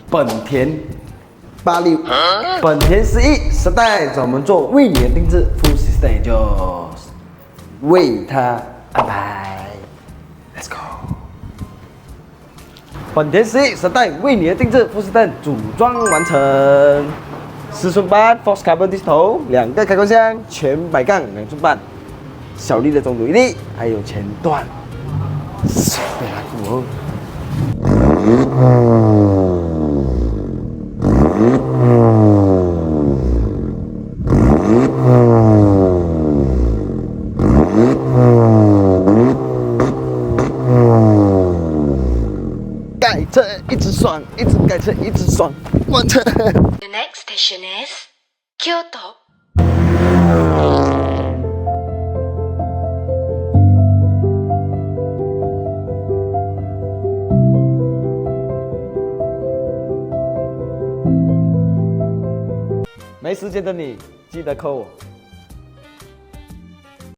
本田865，本田11代专门做为你的定制 ，Full System 就为他安排。Let's go。本田11代为你的定制 Full System 组装完成，4寸半 Force Carbon 低头，2个开关箱，全摆杠2寸半，小力的中途一力，还有前段，被拉鼓哦。改车一直爽，一直改车一直爽，完成。The next station is Kyoto. 没时间的你，记得扣我。